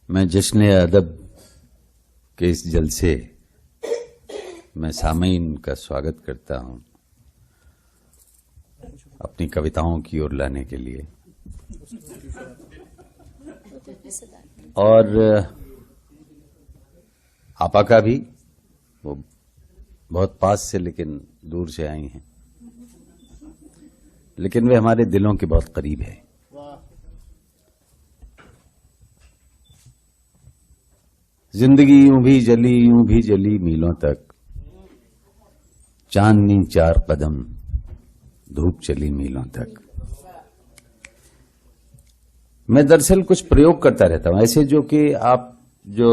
मैं जश्न अदब के इस जलसे में सामीन का स्वागत करता हूं अपनी कविताओं की ओर लाने के लिए। और आपा का भी, वो बहुत पास से लेकिन दूर से आई हैं, लेकिन वे हमारे दिलों के बहुत करीब है। जिंदगी यूं भी जली मीलों तक, चांदनी 4 कदम धूप चली मीलों तक। मैं दरअसल कुछ प्रयोग करता रहता हूं ऐसे, जो कि आप जो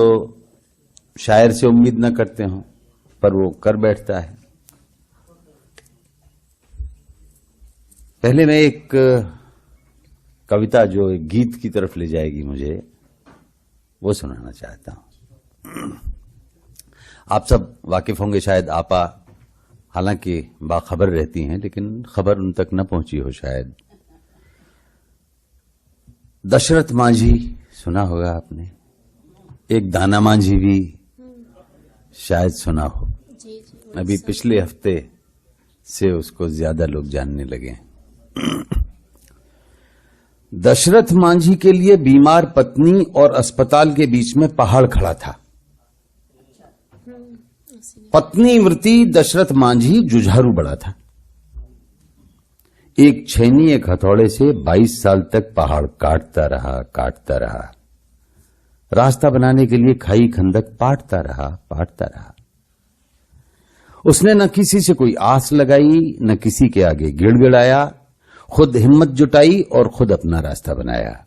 शायर से उम्मीद न करते हो, पर वो कर बैठता है। पहले मैं एक कविता जो एक गीत की तरफ ले जाएगी मुझे, वो सुनाना चाहता हूं। आप सब वाकिफ होंगे शायद, आपा हालांकि बाखबर रहती हैं लेकिन खबर उन तक न पहुंची हो शायद। दशरथ मांझी सुना होगा आपने, एक दाना मांझी भी शायद सुना हो। अभी पिछले हफ्ते से उसको ज्यादा लोग जानने लगे। दशरथ मांझी के लिए बीमार पत्नी और अस्पताल के बीच में पहाड़ खड़ा था। पत्नी व्रती, दशरथ मांझी जुझारू बड़ा था। एक छेनी एक हथौड़े से 22 साल तक पहाड़ काटता रहा। रास्ता बनाने के लिए खाई खंदक पाटता रहा। उसने न किसी से कोई आस लगाई, न किसी के आगे गिड़गिड़ाया, खुद हिम्मत जुटाई और खुद अपना रास्ता बनाया।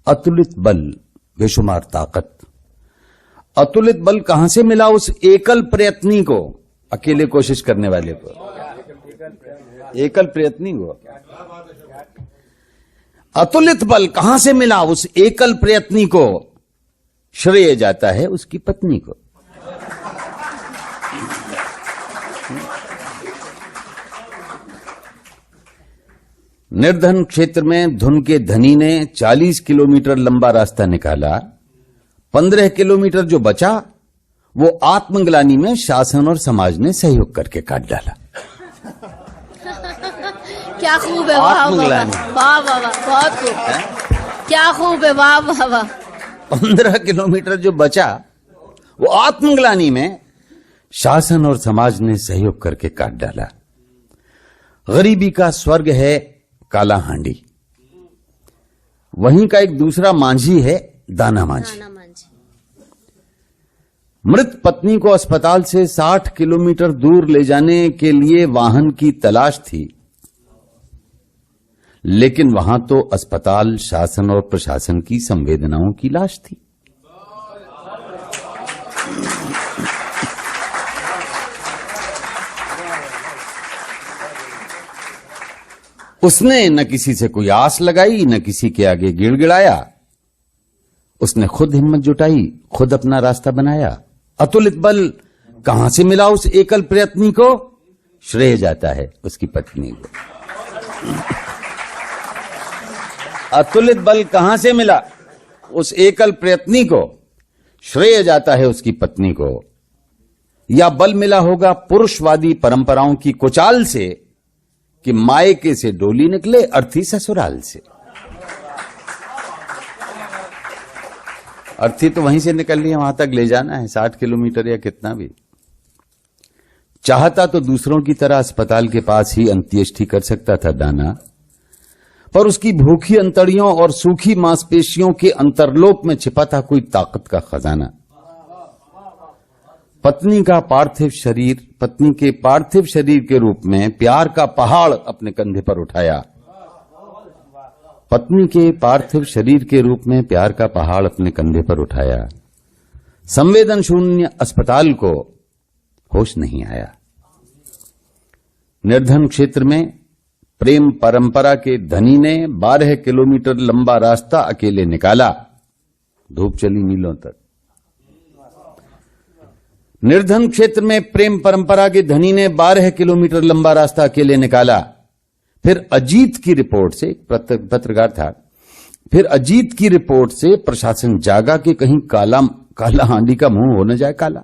अतुलित बल, बेशुमार ताकत। अतुलित बल कहां से मिला उस एकल प्रयत्नी को, अकेले कोशिश करने वाले को, एकल प्रयत्नी को। अतुलित बल कहां से मिला उस एकल प्रयत्नी को, श्रेय जाता है उसकी पत्नी को। निर्धन क्षेत्र में धुन के धनी ने 40 किलोमीटर लंबा रास्ता निकाला। 15 किलोमीटर जो बचा वो आत्मग्लानि में शासन और समाज ने सहयोग करके काट डाला। क्या खूब है, वाह वाह वाह, बहुत खूब, क्या खूब है, वाह वाह वाह। 15 किलोमीटर जो बचा वो आत्मग्लानि में शासन और समाज ने सहयोग करके काट डाला। गरीबी का स्वर्ग है काला हांडी। वहीं का एक दूसरा मांझी है दाना मांझी। मृत पत्नी को अस्पताल से 60 किलोमीटर दूर ले जाने के लिए वाहन की तलाश थी, लेकिन वहां तो अस्पताल, शासन और प्रशासन की संवेदनाओं की लाश थी। उसने न किसी से कोई आस लगाई, न किसी के आगे गिड़गिड़ाया। उसने खुद हिम्मत जुटाई, खुद अपना रास्ता बनाया। अतुलित बल कहां से मिला उस एकल प्रयत्नी को, श्रेय जाता है उसकी पत्नी को। अतुलित बल कहां से मिला उस एकल प्रयत्नी को, श्रेय जाता है उसकी पत्नी को। या बल मिला होगा पुरुषवादी परंपराओं की कुचाल से कि मायके से डोली निकले, अर्थी ससुराल से। अर्थी तो वहीं से निकलनी है, वहां तक ले जाना है, 60 किलोमीटर या कितना भी। चाहता तो दूसरों की तरह अस्पताल के पास ही अंत्येष्टि कर सकता था दाना, पर उसकी भूखी अंतड़ियों और सूखी मांसपेशियों के अंतरलोक में छिपा था कोई ताकत का खजाना। पत्नी के पार्थिव शरीर के रूप में प्यार का पहाड़ अपने कंधे पर उठाया। पत्नी के पार्थिव शरीर के रूप में प्यार का पहाड़ अपने कंधे पर उठाया। संवेदन शून्य अस्पताल को होश नहीं आया। निर्धन क्षेत्र में प्रेम परंपरा के धनी ने 12 किलोमीटर लंबा रास्ता अकेले निकाला। धूप चली मीलों तक। निर्धन क्षेत्र में प्रेम परंपरा के धनी ने 12 किलोमीटर लंबा रास्ता अकेले निकाला। फिर अजीत की रिपोर्ट से, एक पत्रकार था, फिर अजीत की रिपोर्ट से प्रशासन जागा कि कहीं काला काला हांडी का मुंह हो न जाए काला,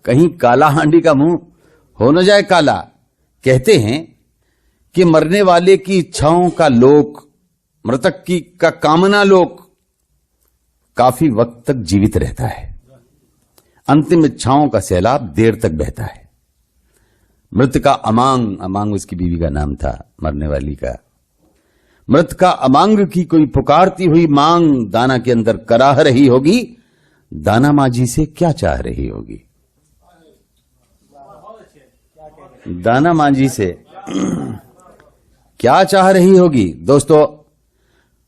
कहीं काला हांडी का मुंह हो न जाए काला। कहते हैं कि मरने वाले की इच्छाओं का लोक, मृतक की का कामना लोक काफी वक्त तक जीवित रहता है। अंतिम इच्छाओं का सैलाब देर तक बहता है। मृत का अमांग, अमांग उसकी बीवी का नाम था मरने वाली का, मृत का अमांग की कोई पुकारती हुई मांग दाना के अंदर कराह रही होगी। दाना माजी से क्या चाह रही होगी? दाना मांझी से क्या चाह रही होगी? दोस्तों,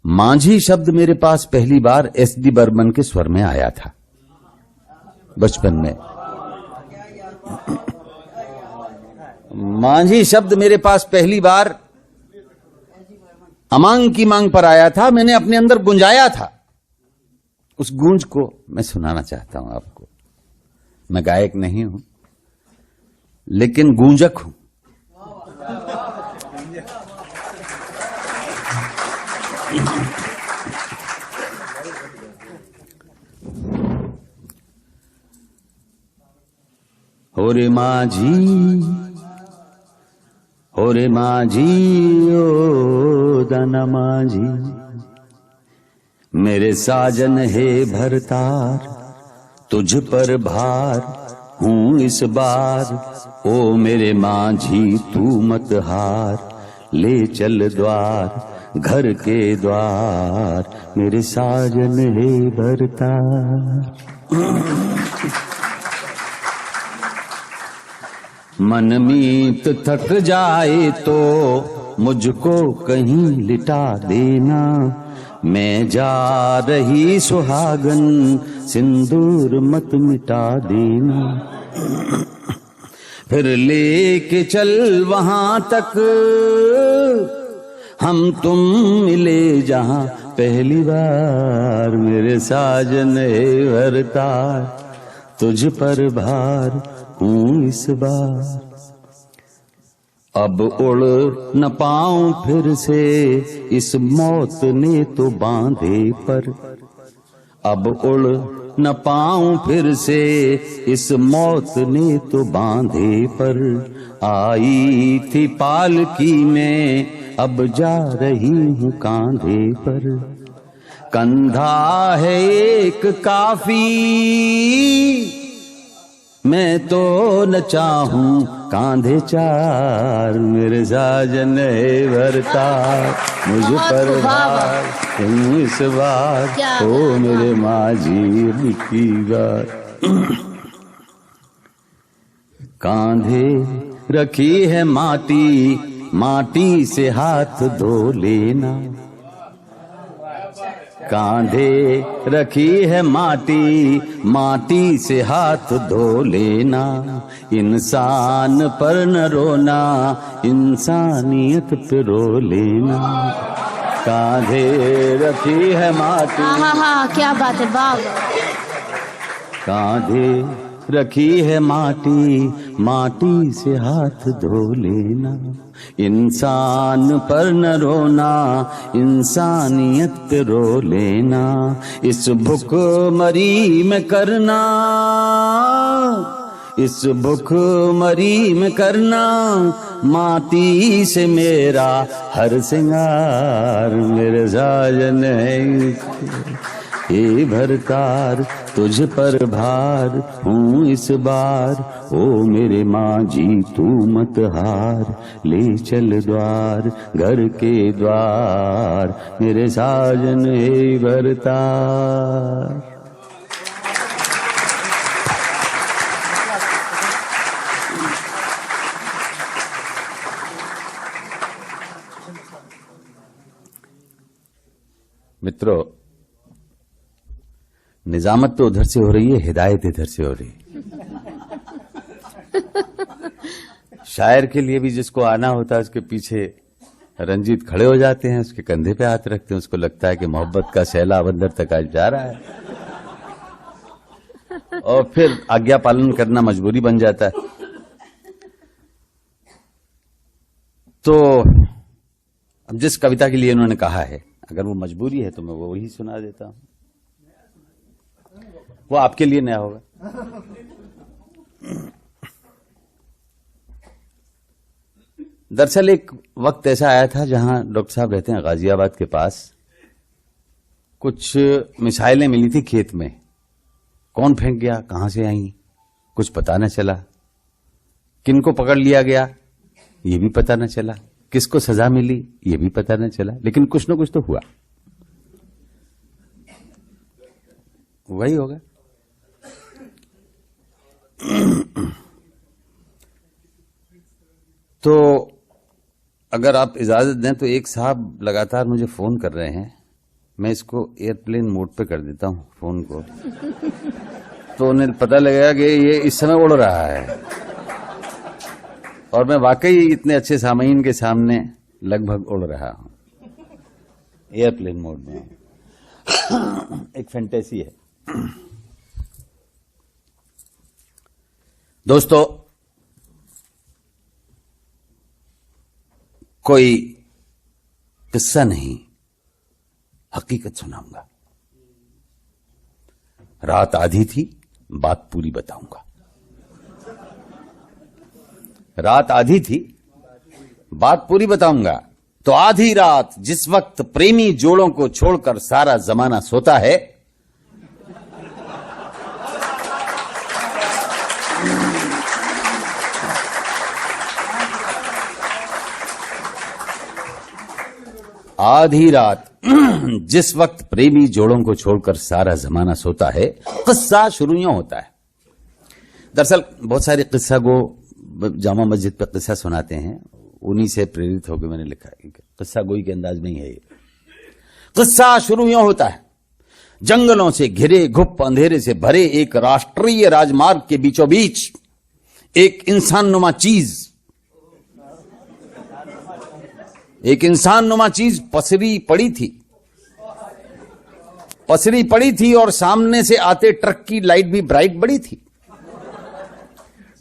मांझी शब्द मेरे पास पहली बार एस.डी. बर्मन के स्वर में आया था बचपन में। मांझी शब्द मेरे पास पहली बार अमांग की मांग पर आया था। मैंने अपने अंदर गुंजाया था। उस गूंज को मैं सुनाना चाहता हूं आपको। मैं गायक नहीं हूं, लेकिन गूंजक हूं। हो रे माझी, हो रे माझी, ओ दाना माझी, मेरे साजन है भरतार, तुझ पर भार हूं इस बार। ओ मेरे माझी तू मत हार, ले चल द्वार घर के द्वार, मेरे साजन है भरतार। मनमीत थक जाए तो मुझको कहीं लिटा देना, मैं जा रही सुहागन सिंदूर मत मिटा देना। फिर लेके चल वहां तक हम तुम मिले जहां पहली बार, मेरे साजन है भरतार, तुझ पर भार हूं इस बार। अब उड़ न पाऊं फिर से इस मौत ने तो बांधे पर, अब उड़ न पाऊं फिर से इस मौत ने तो बांधे पर। आई थी पालकी में अब जा रही हूं कांधे पर, कंधा है एक काफी मैं तो न चाहूं कांधे चार, मेरे साजन है भरतार, मुझ पर भार तुम इस बार, ओ मेरे माझी की बार। कांधे रखी है माटी, माटी से हाथ धो लेना, कांधे रखी है माटी, माटी से हाथ धो लेना। इंसान पर न रोना, इंसानियत पे रो लेना। कांधे रखी है माटी, हाँ, क्या बात है बाबा। कांधे रखी है माटी, माटी से हाथ धो लेना। इंसान पर न रोना, इंसानियत पे रो लेना। इस भूख मरी में करना, इस भूख मरी में करना, माटी से मेरा हर सिंगार, मेरे साजन है हे भरतार, तुझ पर भार हूं इस बार। ओ मेरे माझी तू मत हार, ले चल द्वार घर के द्वार, मेरे साजन हे भरतार। मित्रों, निजामत तो उधर से हो रही है, हिदायत इधर से हो रही है। शायर के लिए भी जिसको आना होता है उसके पीछे रंजीत खड़े हो जाते हैं, उसके कंधे पे हाथ रखते हैं, उसको लगता है कि मोहब्बत का सैलाब अंदर तक आज जा रहा है, और फिर आज्ञा पालन करना मजबूरी बन जाता है। तो अब जिस कविता के लिए उन्होंने कहा है, अगर वो मजबूरी है तो मैं वो वही सुना देता हूं, वो आपके लिए नया होगा। दरअसल एक वक्त ऐसा आया था जहां डॉक्टर साहब रहते हैं गाजियाबाद के पास, कुछ मिसाइलें मिली थी खेत में, कौन फेंक गया, कहां से आई, कुछ पता न चला, किनको पकड़ लिया गया ये भी पता न चला, किसको सजा मिली ये भी पता न चला, लेकिन कुछ न कुछ तो हुआ। वही होगा। तो अगर आप इजाजत दें तो एक साहब लगातार मुझे फोन कर रहे हैं, मैं इसको एयरप्लेन मोड पे कर देता हूं फोन को, तो उन्हें पता लगेगा कि ये इस समय उड़ रहा है, और मैं वाकई इतने अच्छे सामईन के सामने लगभग उड़ रहा हूं, एयरप्लेन मोड में। एक फैंटेसी है। दोस्तों, कोई किस्सा नहीं, हकीकत सुनाऊंगा। रात आधी थी, बात पूरी बताऊंगा। रात आधी थी, बात पूरी बताऊंगा। तो आधी रात जिस वक्त प्रेमी जोड़ों को छोड़कर सारा जमाना सोता है, आधी रात जिस वक्त प्रेमी जोड़ों को छोड़कर सारा जमाना सोता है, किस्सा शुरू यूं होता है। दरअसल बहुत सारे किस्सा गो जामा मस्जिद पे किस्सा सुनाते हैं, उन्हीं से प्रेरित होकर मैंने लिखा है। किस्सा गोई के अंदाज नहीं है ये। किस्सा शुरू यूं होता है, जंगलों से घिरे घुप अंधेरे से भरे एक राष्ट्रीय राजमार्ग के बीचों बीच एक इंसाननुमा चीज पसरी पड़ी थी और सामने से आते ट्रक की लाइट भी ब्राइट बड़ी थी।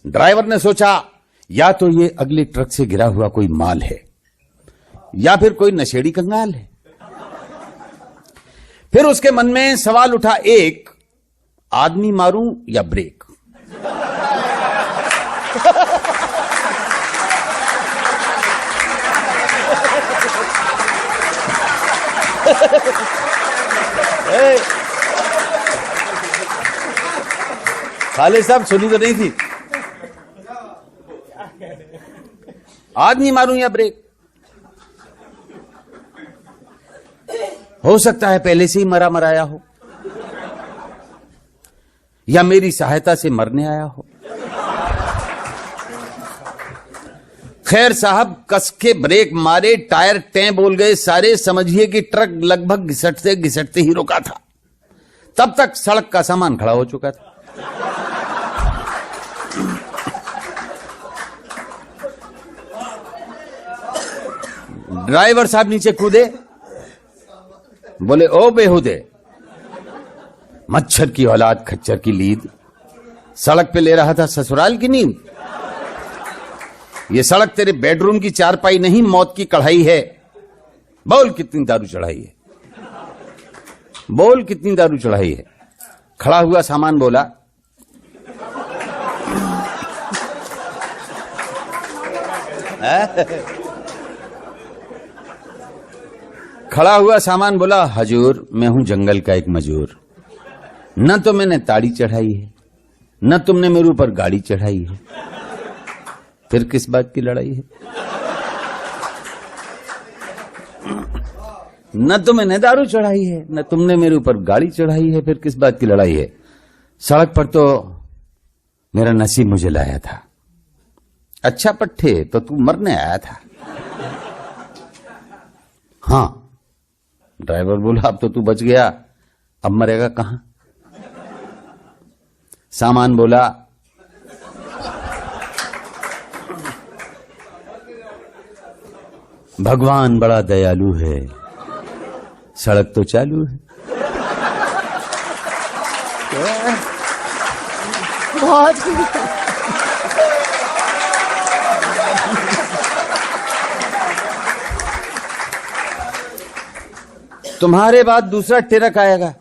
ड्राइवर ने सोचा या तो ये अगले ट्रक से गिरा हुआ कोई माल है या फिर कोई नशेड़ी कंगाल है। फिर उसके मन में सवाल उठा, एक आदमी मारूं या ब्रेक। खाली साहब सुनी तो नहीं थी। आदमी मारूं या ब्रेक। हो सकता है पहले से ही मराया हो, या मेरी सहायता से मरने आया हो। खैर साहब कस के ब्रेक मारे, टायर टें बोल गए सारे। समझिए कि ट्रक लगभग घिसटते घिसटते ही रुका था। तब तक सड़क का सामान खड़ा हो चुका था। ड्राइवर साहब नीचे कूदे, बोले ओ बेहुदे, मच्छर की औलाद खच्चर की लीद, सड़क पे ले रहा था ससुराल की नींद। ये सड़क तेरे बेडरूम की चारपाई नहीं, मौत की कढ़ाई है। बोल कितनी दारू चढ़ाई है, बोल कितनी दारू चढ़ाई है। खड़ा हुआ सामान बोला, खड़ा हुआ सामान बोला, हजूर मैं हूं जंगल का एक मजूर। न तो मैंने ताड़ी चढ़ाई है, न तुमने मेरे ऊपर गाड़ी चढ़ाई है, फिर किस बात की लड़ाई है। न तो मैंने दारू चढ़ाई है, न तुमने मेरे ऊपर गाड़ी चढ़ाई है, फिर किस बात की लड़ाई है। सड़क पर तो मेरा नसीब मुझे लाया था। अच्छा पट्टे, तो तू मरने आया था। हाँ, ड्राइवर बोला अब तो तू बच गया, अब मरेगा कहां। सामान बोला, भगवान बड़ा दयालु है, सड़क तो चालू है। बहुत तुम्हारे बाद दूसरा टिरक आएगा,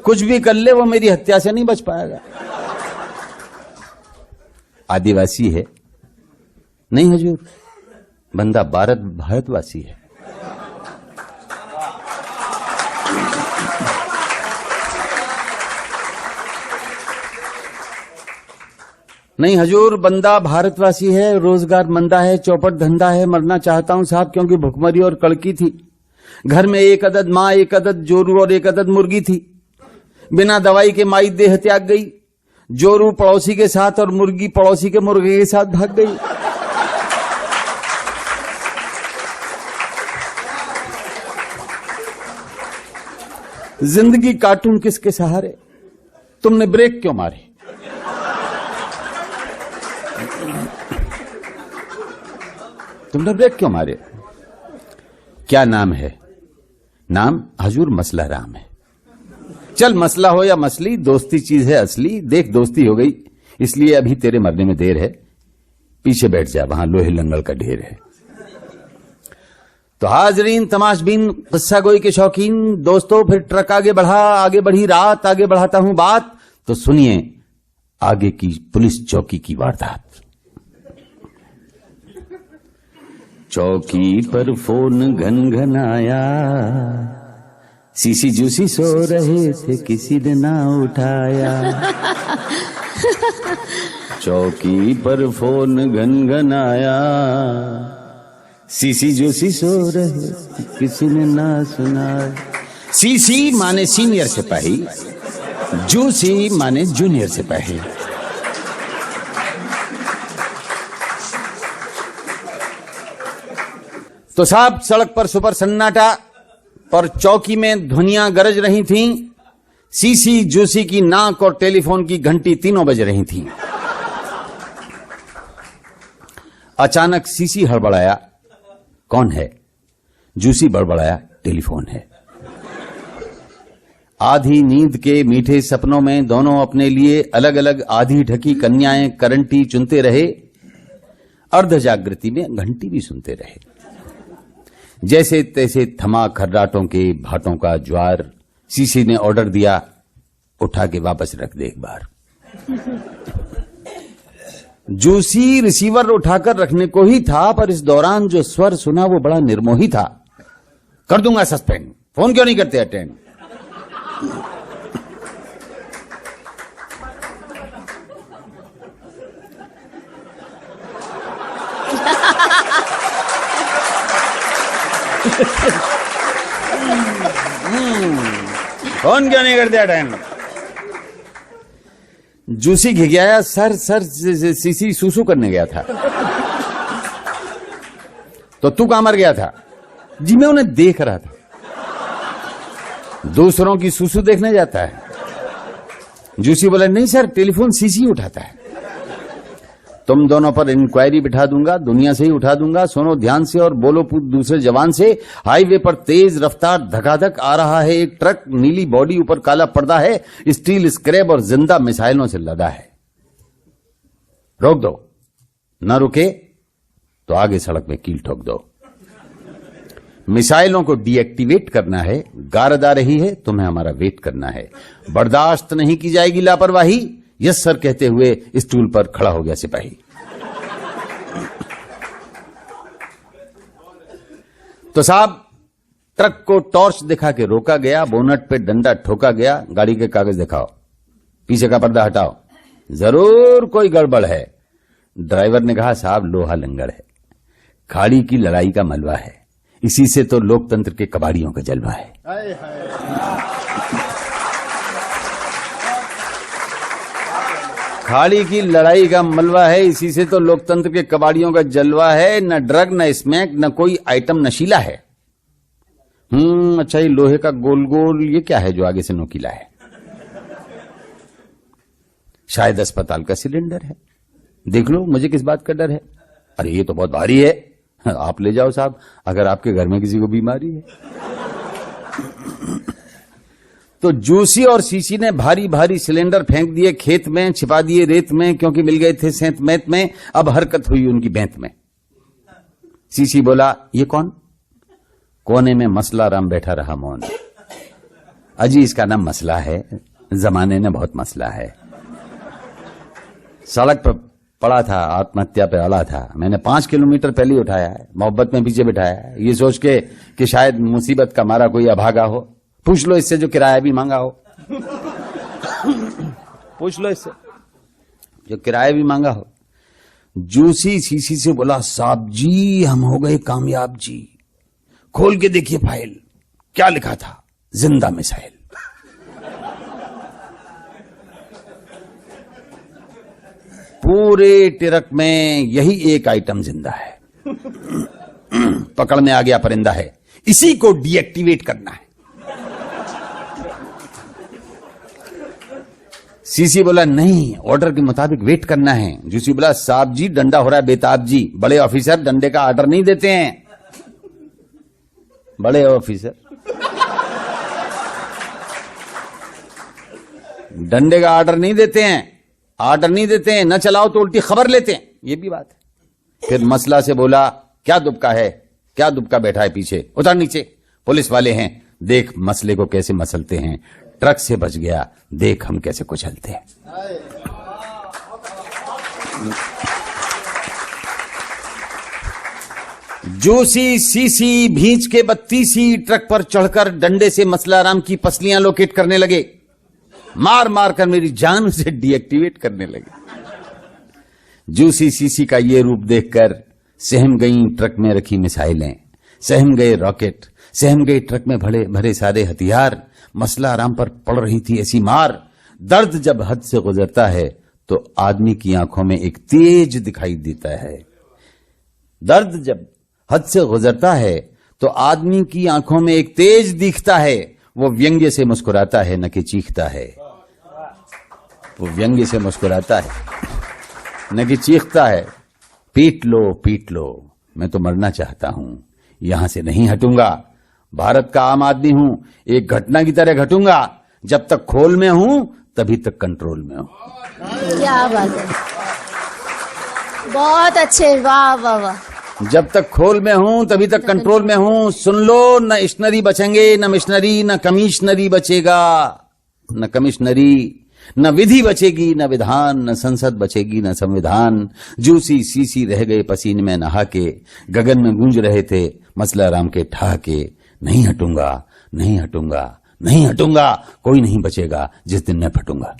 कुछ भी कर ले वो मेरी हत्या से नहीं बच पाएगा। आदिवासी है नहीं हजूर, बंदा भारतवासी है। नहीं हजूर, बंदा भारतवासी है, रोजगार मंदा है, चौपट धंधा है, मरना चाहता हूं साहब क्योंकि भुखमरी और कड़की थी। घर में एक अदद माँ, एक अदद जोरू और एक अदद मुर्गी थी। बिना दवाई के माई देह त्याग गई। जोरू पड़ोसी के साथ और मुर्गी पड़ोसी के मुर्गे के साथ भाग गई। जिंदगी काटूं किसके सहारे, तुमने ब्रेक क्यों मारे? तुमने ब्रेक क्यों मारे? क्या नाम है? नाम हजूर मसला राम है। चल मसला हो या मसली, दोस्ती चीज है असली। देख दोस्ती हो गई, इसलिए अभी तेरे मरने में देर है। पीछे बैठ जा, वहां लोहे लंगड़ का ढेर है। तो हाजरीन तमाशबीन, किस्सा गोई के शौकीन दोस्तों, फिर ट्रक आगे बढ़ा, आगे बढ़ी रात, आगे बढ़ाता हूं बात। तो सुनिए आगे की पुलिस चौकी की वारदात। चौकी पर फोन घनघनाया, सीसी जूसी सो रहे थे, किसी ने ना उठाया। चौकी पर फोन घनघनाया, सीसी जूसी सो रहे थे, किसी ने ना सुनाया। सीसी माने सीनियर सिपाही, जूसी माने जूनियर सिपाही। तो साहब सड़क पर सुपर सन्नाटा, पर चौकी में ध्वनियां गरज रही थीं। सीसी जूसी की नाक और टेलीफोन की घंटी तीनों बज रही थीं। अचानक सीसी हड़बड़ाया, कौन है? जूसी बड़बड़ाया, टेलीफोन है। आधी नींद के मीठे सपनों में दोनों अपने लिए अलग अलग आधी ढकी कन्याएं करंटी चुनते रहे। अर्ध जागृति में घंटी भी सुनते रहे। जैसे तैसे थमा खर्राटों के भाटों का ज्वार। सीसी ने ऑर्डर दिया, उठा के वापस रख दे एक बार। जूसी रिसीवर उठाकर रखने को ही था, पर इस दौरान जो स्वर सुना वो बड़ा निर्मोही था। कर दूंगा सस्पेंड, फोन क्यों नहीं करते अटेंड? फोन क्यों नहीं करते अटेंड? जूसी घिघियाया, सर सीसी सूसू करने गया था। तो तू कहां मर गया था? जी मैं उन्हें देख रहा था। दूसरों की सूसू देखने जाता है? जूसी बोला नहीं सर, टेलीफोन सीसी उठाता है। तुम दोनों पर इंक्वायरी बिठा दूंगा, दुनिया से ही उठा दूंगा। सुनो ध्यान से और बोलो दूसरे जवान से। हाईवे पर तेज रफ्तार धकाधक आ रहा है एक ट्रक, नीली बॉडी ऊपर काला पर्दा है, स्टील स्क्रैप और जिंदा मिसाइलों से लदा है। रोक दो, न रुके तो आगे सड़क में कील ठोक दो। मिसाइलों को डीएक्टिवेट करना है, गारद आ रही है, तुम्हें हमारा वेट करना है। बर्दाश्त नहीं की जाएगी लापरवाही। यस सर कहते हुए स्टूल पर खड़ा हो गया सिपाही। तो साहब ट्रक को टॉर्च दिखा के रोका गया, बोनट पे डंडा ठोका गया। गाड़ी के कागज दिखाओ, पीछे का पर्दा हटाओ, जरूर कोई गड़बड़ है। ड्राइवर ने कहा साहब लोहा लंगड़ है, खाड़ी की लड़ाई का मलबा है, इसी से तो लोकतंत्र के कबाड़ियों का जलवा है। खाड़ी की लड़ाई का मलबा है, इसी से तो लोकतंत्र के कबाड़ियों का जलवा है। न ड्रग न स्मैक न कोई आइटम नशीला है। अच्छा ये लोहे का गोल गोल ये क्या है जो आगे से नोकीला है? शायद अस्पताल का सिलेंडर है। देख लो, मुझे किस बात का डर है? अरे ये तो बहुत भारी है, आप ले जाओ साहब, अगर आपके घर में किसी को बीमारी है। तो जूसी और सीसी ने भारी भारी सिलेंडर फेंक दिए खेत में, छिपा दिए रेत में, क्योंकि मिल गए थे सेंत मैत में। अब हरकत हुई उनकी बैंत में। सीसी बोला ये कौन? कोने में मसला राम बैठा रहा मौन। अजी इसका नाम मसला है, जमाने ने बहुत मसला है। सड़क पर पड़ा था, आत्महत्या पे अड़ा था, मैंने 5 किलोमीटर पहले ही उठाया है, मोहब्बत में पीछे बिठाया है, ये सोच के कि शायद मुसीबत का मारा कोई अभागा हो। पूछ लो इससे जो किराया भी मांगा हो, पूछ लो इससे जो किराया भी मांगा हो। जूसी सीसी से बोला, साहब जी हम हो गए कामयाब जी, खोल के देखिए फाइल, क्या लिखा था, जिंदा मिसाइल। पूरे ट्रक में यही एक आइटम जिंदा है। पकड़ में आ गया परिंदा है, इसी को डीएक्टिवेट करना है। सीसी बोला नहीं, ऑर्डर के मुताबिक वेट करना है। जूसी बोला, साहब जी डंडा हो रहा है बेताब जी, बड़े ऑफिसर डंडे का ऑर्डर नहीं देते हैं। बड़े ऑफिसर डंडे का ऑर्डर नहीं देते हैं, ऑर्डर नहीं देते हैं, न चलाओ तो उल्टी खबर लेते हैं, ये भी बात है। फिर मसला से बोला, क्या दुबका है, क्या दुबका बैठा है पीछे, उतर नीचे, पुलिस वाले हैं, देख मसले को कैसे मसलते हैं, ट्रक से बच गया, देख हम कैसे कुचलते हैं। जूसी सीसी भींच के 32 ट्रक पर चढ़कर डंडे से मसलाराम की पसलियां लोकेट करने लगे, मार मार कर मेरी जान उसे डीएक्टिवेट करने लगे। जूसी सीसी का ये रूप देखकर सहम गई ट्रक में रखी मिसाइलें, सहम गए रॉकेट, सहम गए ट्रक में भरे सारे हथियार। मसलाराम पर पड़ रही थी ऐसी मार। दर्द जब हद से गुजरता है तो आदमी की आंखों में एक तेज दिखाई देता है। दर्द जब हद से गुजरता है तो आदमी की आंखों में एक तेज दिखता है। वो व्यंग्य से मुस्कुराता है न कि चीखता है। वो व्यंग्य से मुस्कुराता है न कि चीखता है। पीट लो, मैं तो मरना चाहता हूं, यहां से नहीं हटूंगा। भारत का आम आदमी हूं, एक घटना की तरह घटूंगा। जब तक खोल में हूं तभी तक कंट्रोल में हूं। क्या बात है, बहुत अच्छे, वाह वाह वाह। जब तक खोल में हूं तभी तक कंट्रोल में हूं। सुन लो, न मिशनरी बचेंगे, न मिशनरी, न कमिश्नरी बचेगा, न कमिश्नरी, न विधि बचेगी, न विधान, न संसद बचेगी, न संविधान। जूसी सीसी रह गए पसीने में नहा के, गगन में गूंज रहे थे मसलाराम के ठहाके। नहीं हटूंगा, नहीं हटूंगा, नहीं हटूंगा, कोई नहीं बचेगा जिस दिन मैं फटूंगा।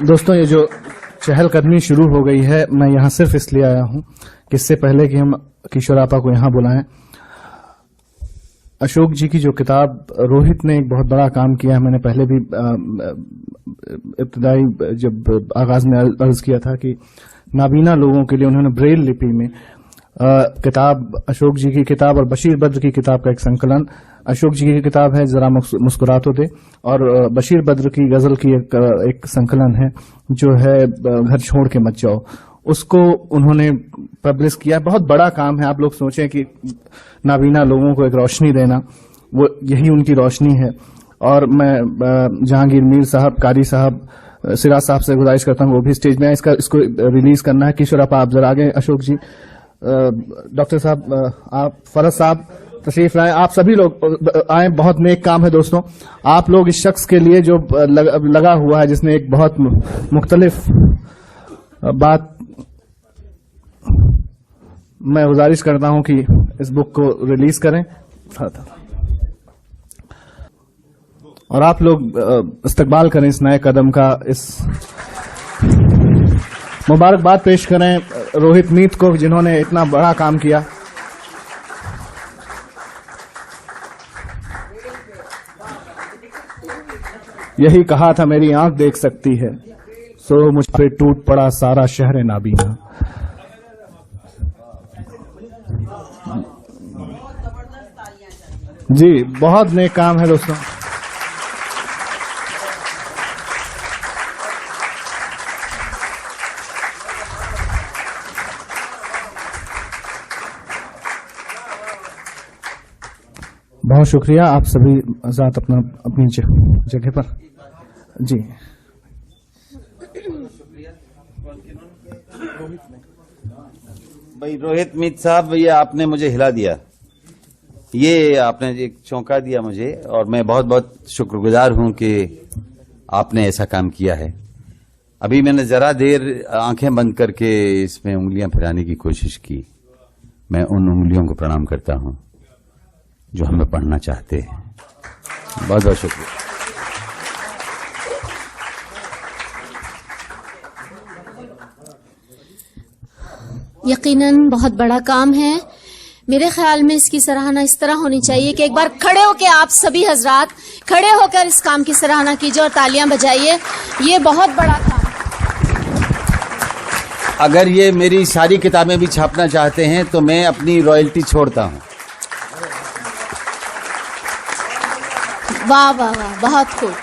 दोस्तों, ये जो चहलकदमी शुरू हो गई है, मैं यहाँ सिर्फ इसलिए आया हूँ कि इससे पहले कि हम किशोर आपा को यहाँ बुलाएं, अशोक जी की जो किताब, रोहित ने एक बहुत बड़ा काम किया है। मैंने पहले भी इब्तदाई जब आगाज में अर्ज किया था कि नाबीना लोगों के लिए उन्होंने ब्रेल लिपि में किताब, अशोक जी की किताब और बशीर बद्र की किताब का एक संकलन। अशोक जी की किताब है जरा मुस्कुरा तो दे, और बशीर बद्र की गजल की एक संकलन है जो है घर छोड़ के मत जाओ। उसको उन्होंने पब्लिश किया। बहुत बड़ा काम है। आप लोग सोचें कि नाबीना लोगों को एक रोशनी देना, वो यही उनकी रोशनी है। और मैं जहांगीर मीर साहब, कारी साहब, सिराज साहब से गुजारिश करता हूँ वो भी स्टेज में आए, इसको रिलीज करना है। किशोर आप जरा आगे, अशोक जी, डॉक्टर साहब, आप, फरज साहब तशरीफ लाएं, आप सभी लोग आए। बहुत नेक काम है दोस्तों। आप लोग इस शख्स के लिए जो लगा हुआ है, जिसने एक बहुत मुख्तलिफ बात, मैं गुजारिश करता हूं कि इस बुक को रिलीज करें और आप लोग इस्तकबाल करें इस नए कदम का। इस मुबारकबाद पेश करें रोहित मीत को, जिन्होंने इतना बड़ा काम किया। यही कहा था मेरी आंख देख सकती है, सो मुझ पे टूट पड़ा सारा शहर नाबीना। जी, बहुत नेक काम है दोस्तों। बहुत शुक्रिया। आप सभी हज़रात अपना अपनी जगह पर जी। भाई रोहित मीत साहब, ये आपने मुझे हिला दिया, ये आपने एक चौंका दिया मुझे, और मैं बहुत बहुत शुक्रगुजार हूं कि आपने ऐसा काम किया है। अभी मैंने जरा देर आंखें बंद करके इसमें उंगलियां फिराने की कोशिश की। मैं उन उंगलियों को प्रणाम करता हूं जो हमें पढ़ना चाहते हैं। बहुत बहुत शुक्रिया। यकीनन बहुत बड़ा काम है। मेरे ख्याल में इसकी सराहना इस तरह होनी चाहिए कि एक बार खड़े होकर आप सभी हजरात खड़े होकर इस काम की सराहना कीजिए और तालियां बजाइए। ये बहुत बड़ा काम। अगर ये मेरी सारी किताबें भी छापना चाहते हैं तो मैं अपनी रॉयल्टी छोड़ता हूं। वाह वाह वाह, बहुत खूब।